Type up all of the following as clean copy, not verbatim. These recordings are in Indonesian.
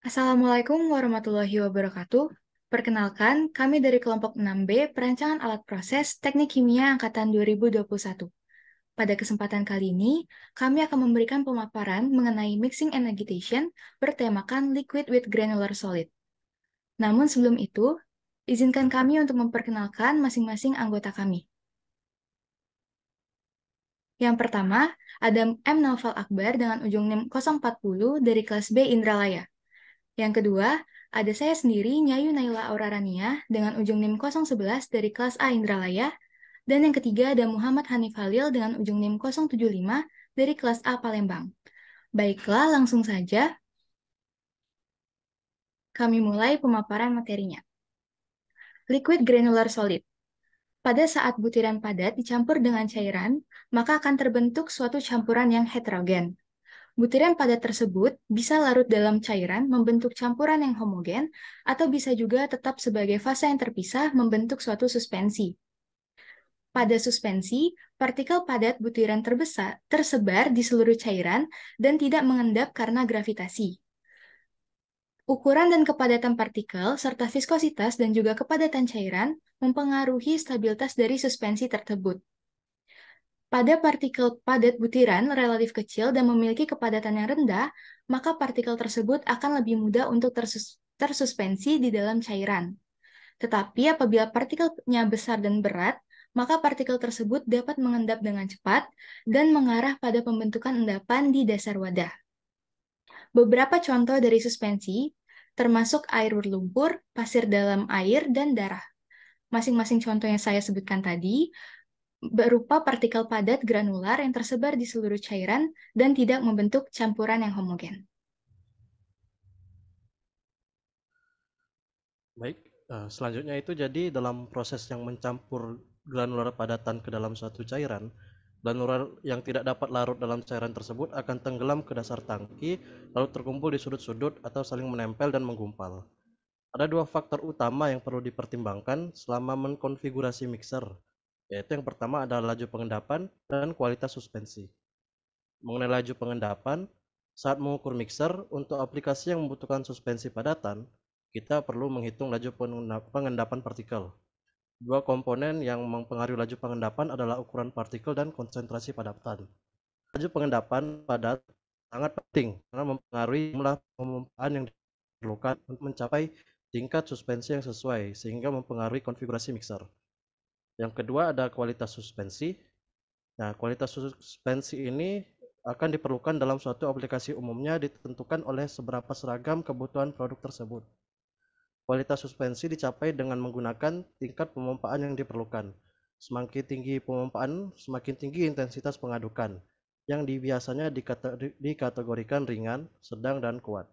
Assalamualaikum warahmatullahi wabarakatuh. Perkenalkan, kami dari kelompok 6B Perancangan Alat Proses Teknik Kimia Angkatan 2021. Pada kesempatan kali ini, kami akan memberikan pemaparan mengenai mixing and agitation bertemakan liquid with granular solid. Namun sebelum itu, izinkan kami untuk memperkenalkan masing-masing anggota kami. Yang pertama, ada M. Naufal Akbar dengan ujung NIM 040 dari kelas B Indralaya. Yang kedua, ada saya sendiri, Nyayu Naila Aurarania, dengan ujung NIM 011 dari kelas A Indralaya. Dan yang ketiga, ada Muhammad Hanif Halil dengan ujung NIM 075 dari kelas A Palembang. Baiklah, langsung saja kami mulai pemaparan materinya. Liquid granular solid. Pada saat butiran padat dicampur dengan cairan, maka akan terbentuk suatu campuran yang heterogen. Butiran padat tersebut bisa larut dalam cairan membentuk campuran yang homogen, atau bisa juga tetap sebagai fase yang terpisah membentuk suatu suspensi. Pada suspensi, partikel padat butiran terbesar tersebar di seluruh cairan dan tidak mengendap karena gravitasi. Ukuran dan kepadatan partikel, serta viskositas dan juga kepadatan cairan mempengaruhi stabilitas dari suspensi tersebut. Pada partikel padat butiran relatif kecil dan memiliki kepadatan yang rendah, maka partikel tersebut akan lebih mudah untuk tersuspensi di dalam cairan. Tetapi apabila partikelnya besar dan berat, maka partikel tersebut dapat mengendap dengan cepat dan mengarah pada pembentukan endapan di dasar wadah. Beberapa contoh dari suspensi termasuk air berlumpur, pasir dalam air, dan darah. Masing-masing contoh yang saya sebutkan tadi berupa partikel padat granular yang tersebar di seluruh cairan dan tidak membentuk campuran yang homogen. Baik, selanjutnya itu jadi dalam proses yang mencampur granular padatan ke dalam suatu cairan, granular yang tidak dapat larut dalam cairan tersebut akan tenggelam ke dasar tangki, lalu terkumpul di sudut-sudut atau saling menempel dan menggumpal. Ada dua faktor utama yang perlu dipertimbangkan selama mengkonfigurasi mixer, yaitu yang pertama adalah laju pengendapan dan kualitas suspensi. Mengenai laju pengendapan, saat mengukur mixer untuk aplikasi yang membutuhkan suspensi padatan, kita perlu menghitung laju pengendapan partikel. Dua komponen yang mempengaruhi laju pengendapan adalah ukuran partikel dan konsentrasi padatan. Laju pengendapan padat sangat penting karena mempengaruhi jumlah pemompaan yang diperlukan untuk mencapai tingkat suspensi yang sesuai sehingga mempengaruhi konfigurasi mixer. Yang kedua ada kualitas suspensi. Nah, kualitas suspensi ini akan diperlukan dalam suatu aplikasi, umumnya ditentukan oleh seberapa seragam kebutuhan produk tersebut. Kualitas suspensi dicapai dengan menggunakan tingkat pemompaan yang diperlukan. Semakin tinggi pemompaan, semakin tinggi intensitas pengadukan, yang biasanya dikategorikan ringan, sedang, dan kuat.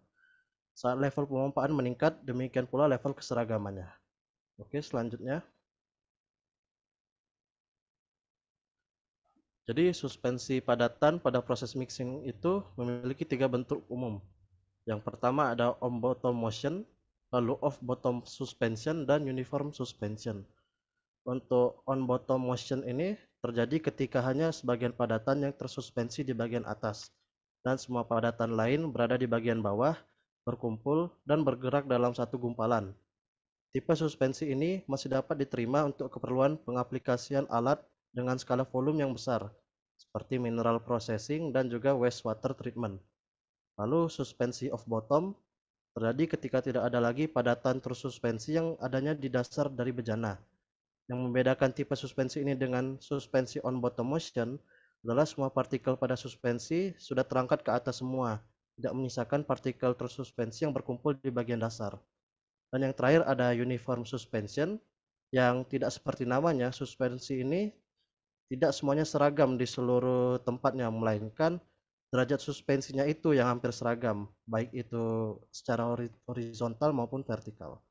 Saat level pemompaan meningkat, demikian pula level keseragamannya. Oke, selanjutnya. Jadi suspensi padatan pada proses mixing itu memiliki tiga bentuk umum. Yang pertama ada on-bottom motion, lalu off-bottom suspension, dan uniform suspension. Untuk on-bottom motion ini terjadi ketika hanya sebagian padatan yang tersuspensi di bagian atas, dan semua padatan lain berada di bagian bawah, berkumpul, dan bergerak dalam satu gumpalan. Tipe suspensi ini masih dapat diterima untuk keperluan pengaplikasian alat dengan skala volume yang besar, seperti mineral processing dan juga wastewater treatment. Lalu suspensi off bottom terjadi ketika tidak ada lagi padatan tersuspensi yang adanya di dasar dari bejana. Yang membedakan tipe suspensi ini dengan suspensi on bottom motion adalah semua partikel pada suspensi sudah terangkat ke atas semua, tidak menyisakan partikel tersuspensi yang berkumpul di bagian dasar. Dan yang terakhir ada uniform suspension, yang tidak seperti namanya, suspensi ini tidak semuanya seragam di seluruh tempatnya, melainkan derajat suspensinya itu yang hampir seragam, baik itu secara horizontal maupun vertikal.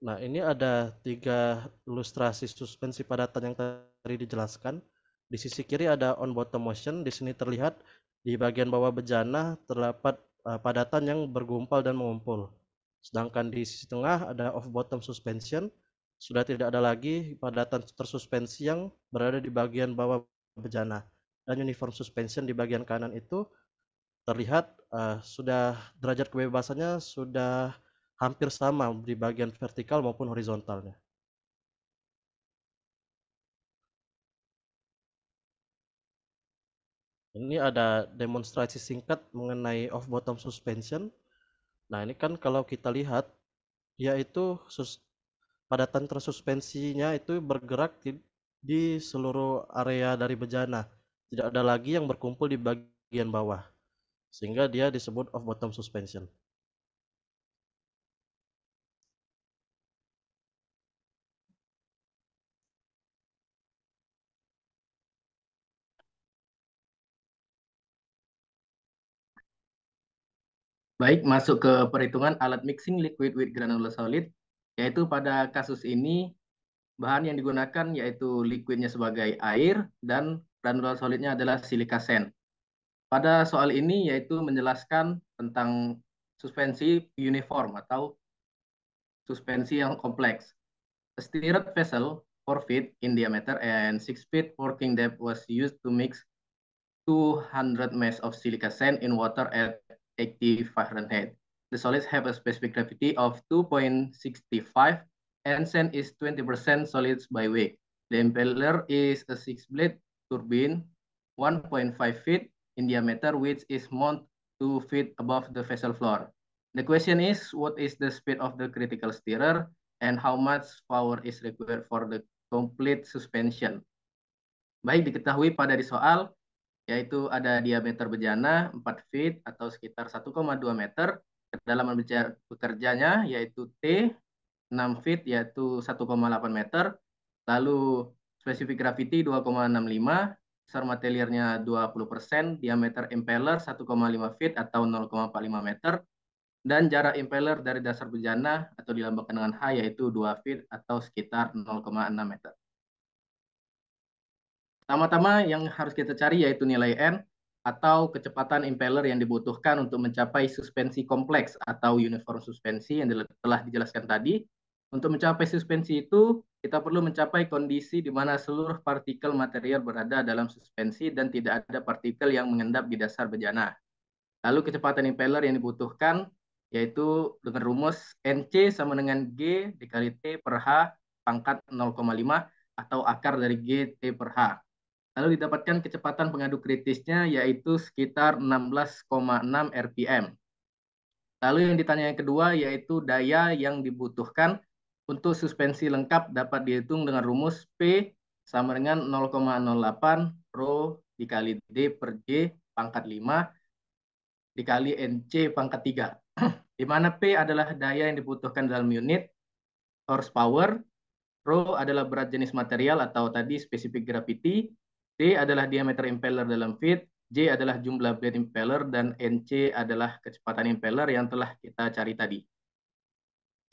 Nah, ini ada tiga ilustrasi suspensi padatan yang tadi dijelaskan. Di sisi kiri ada on bottom motion. Di sini terlihat di bagian bawah bejana terdapat padatan yang bergumpal dan mengumpul. Sedangkan di sisi tengah ada off bottom suspension. Sudah tidak ada lagi padatan tersuspensi yang berada di bagian bawah bejana. dan uniform suspension di bagian kanan itu terlihat sudah derajat kebebasannya sudah hampir sama di bagian vertikal maupun horizontalnya. Ini ada demonstrasi singkat mengenai off-bottom suspension. Nah, ini kan kalau kita lihat, yaitu padatan tersuspensinya itu bergerak di seluruh area dari bejana. Tidak ada lagi yang berkumpul di bagian bawah. Sehingga dia disebut off-bottom suspension. Baik, masuk ke perhitungan alat mixing liquid with granular solid, yaitu pada kasus ini bahan yang digunakan yaitu liquidnya sebagai air dan granular solidnya adalah silika sand. Pada soal ini yaitu menjelaskan tentang suspensi uniform atau suspensi yang kompleks. A stirred vessel 4 feet in diameter and 6 feet working depth was used to mix 200 mesh of silica sand in water at 80 Fahrenheit. The solids have a specific gravity of 2.65 and sand is 20% solids by weight. The impeller is a 6-blade turbine 1.5 feet in diameter, which is mounted 2 feet above the vessel floor. The question is, what is the speed of the critical stirrer and how much power is required for the complete suspension? Baik diketahui pada di soal, yaitu ada diameter bejana 4 feet atau sekitar 1,2 meter. Kedalaman bekerjanya yaitu T 6 feet yaitu 1,8 meter. Lalu spesifik gravity 2,65, besar materialnya 20%, diameter impeller 1,5 feet atau 0,45 meter, dan jarak impeller dari dasar bejana atau dilambangkan dengan H yaitu 2 feet atau sekitar 0,6 meter. Pertama-tama yang harus kita cari yaitu nilai N atau kecepatan impeller yang dibutuhkan untuk mencapai suspensi kompleks atau uniform suspensi yang telah dijelaskan tadi. Untuk mencapai suspensi itu, kita perlu mencapai kondisi di mana seluruh partikel material berada dalam suspensi dan tidak ada partikel yang mengendap di dasar bejana. Lalu kecepatan impeller yang dibutuhkan yaitu dengan rumus NC sama dengan G dikali T per H pangkat 0,5 atau akar dari G T per H. Lalu didapatkan kecepatan pengaduk kritisnya yaitu sekitar 16,6 rpm. Lalu yang ditanya yang kedua yaitu daya yang dibutuhkan untuk suspensi lengkap dapat dihitung dengan rumus P sama dengan 0,08 rho dikali D per J pangkat 5 dikali NC pangkat 3. Di mana P adalah daya yang dibutuhkan dalam unit horsepower, rho adalah berat jenis material atau tadi specific gravity, D adalah diameter impeller dalam feet, J adalah jumlah blade impeller, dan NC adalah kecepatan impeller yang telah kita cari tadi.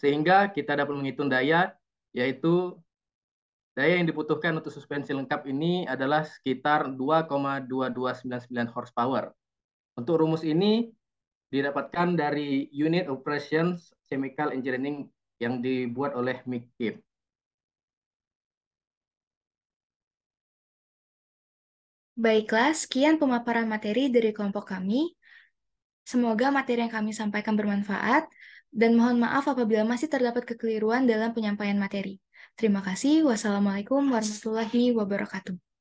Sehingga kita dapat menghitung daya, yaitu daya yang dibutuhkan untuk suspensi lengkap ini adalah sekitar 2,2299 horsepower. Untuk rumus ini didapatkan dari Unit Operations Chemical Engineering yang dibuat oleh McKim. Baiklah, sekian pemaparan materi dari kelompok kami. Semoga materi yang kami sampaikan bermanfaat, dan mohon maaf apabila masih terdapat kekeliruan dalam penyampaian materi. Terima kasih. Wassalamualaikum warahmatullahi wabarakatuh.